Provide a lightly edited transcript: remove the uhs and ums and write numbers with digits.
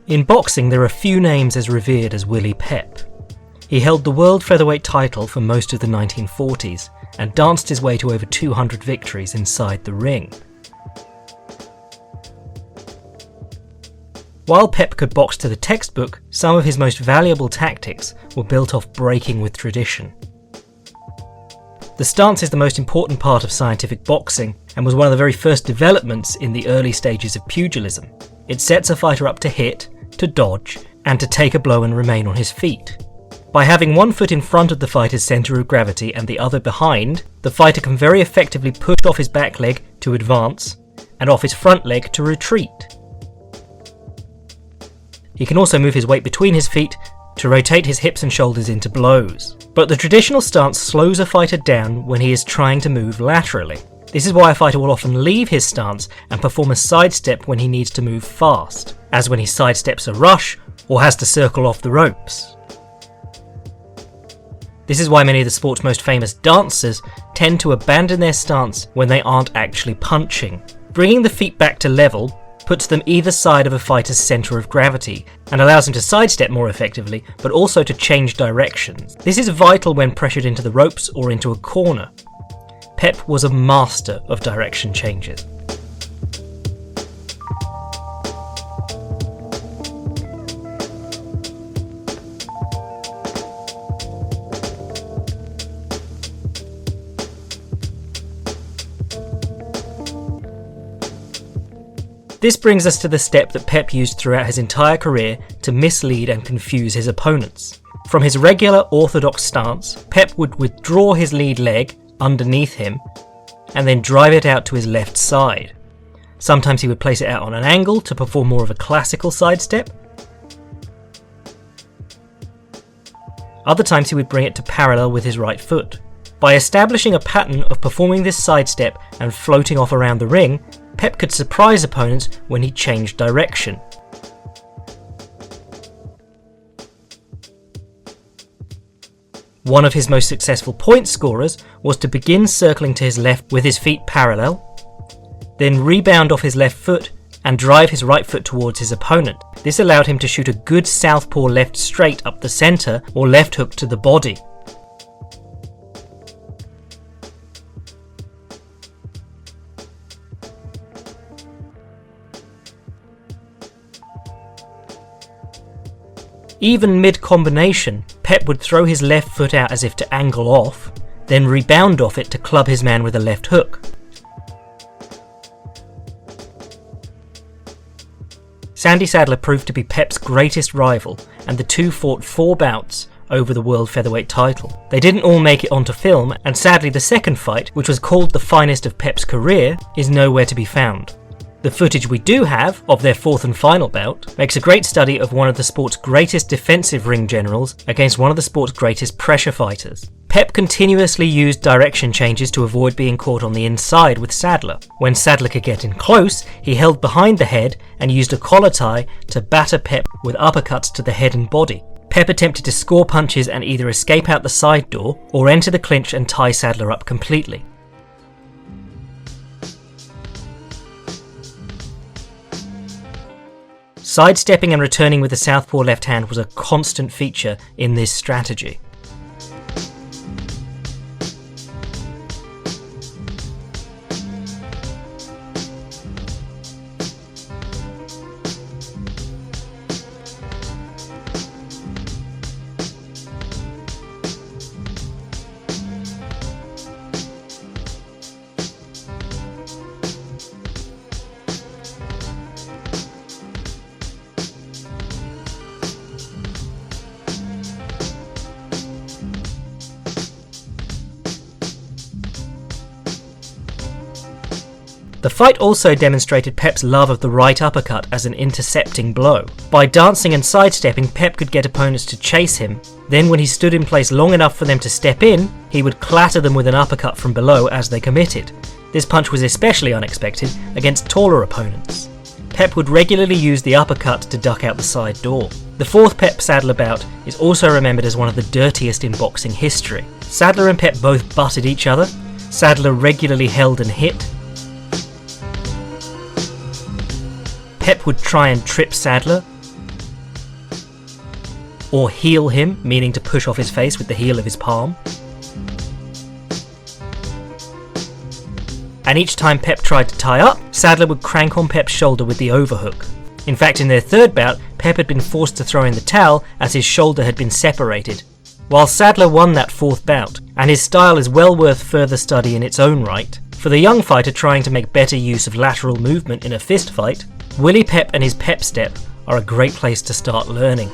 In boxing, there are few names as revered as Willie Pep. He held the world featherweight title for most of the 1940s and danced his way to over 200 victories inside the ring. While Pep could box to the textbook, some of his most valuable tactics were built off breaking with tradition. The stance is the most important part of scientific boxing and was one of the very first developments in the early stages of pugilism. It sets a fighter up to hit, to dodge, and to take a blow and remain on his feet. By having one foot in front of the fighter's centre of gravity and the other behind, the fighter can very effectively push off his back leg to advance and off his front leg to retreat. He can also move his weight between his feet to rotate his hips and shoulders into blows. But the traditional stance slows a fighter down when he is trying to move laterally. This is why a fighter will often leave his stance and perform a sidestep when he needs to move fast, as when he sidesteps a rush or has to circle off the ropes. This is why many of the sport's most famous dancers tend to abandon their stance when they aren't actually punching. Bringing the feet back to level puts them either side of a fighter's centre of gravity and allows him to sidestep more effectively, but also to change directions. This is vital when pressured into the ropes or into a corner. Pep was a master of direction changes. This brings us to the step that Pep used throughout his entire career to mislead and confuse his opponents. From his regular orthodox stance, Pep would withdraw his lead leg underneath him and then drive it out to his left side. Sometimes he would place it out on an angle to perform more of a classical sidestep. Other times he would bring it to parallel with his right foot. By establishing a pattern of performing this sidestep and floating off around the ring, Pep could surprise opponents when he changed direction. One of his most successful point scorers was to begin circling to his left with his feet parallel, then rebound off his left foot and drive his right foot towards his opponent. This allowed him to shoot a good southpaw left straight up the centre or left hook to the body. Even mid-combination, Pep would throw his left foot out as if to angle off, then rebound off it to club his man with a left hook. Sandy Sadler proved to be Pep's greatest rival, and the two fought 4 bouts over the world featherweight title. They didn't all make it onto film, and sadly the second fight, which was called the finest of Pep's career, is nowhere to be found. The footage we do have of their 4th and final bout makes a great study of one of the sport's greatest defensive ring generals against one of the sport's greatest pressure fighters. Pep continuously used direction changes to avoid being caught on the inside with Sadler. When Sadler could get in close, he held behind the head and used a collar tie to batter Pep with uppercuts to the head and body. Pep attempted to score punches and either escape out the side door or enter the clinch and tie Sadler up completely. Sidestepping and returning with the southpaw left hand was a constant feature in this strategy. The fight also demonstrated Pep's love of the right uppercut as an intercepting blow. By dancing and sidestepping, Pep could get opponents to chase him. Then when he stood in place long enough for them to step in, he would clatter them with an uppercut from below as they committed. This punch was especially unexpected against taller opponents. Pep would regularly use the uppercut to duck out the side door. The 4th Pep Sadler bout is also remembered as one of the dirtiest in boxing history. Sadler and Pep both butted each other. Sadler regularly held and hit. Pep would try and trip Sadler, or heel him, meaning to push off his face with the heel of his palm. And each time Pep tried to tie up, Sadler would crank on Pep's shoulder with the overhook. In fact, in their third bout, Pep had been forced to throw in the towel as his shoulder had been separated. While Sadler won that fourth bout, and his style is well worth further study in its own right, for the young fighter trying to make better use of lateral movement in a fist fight, Willie Pep and his Pep Step are a great place to start learning.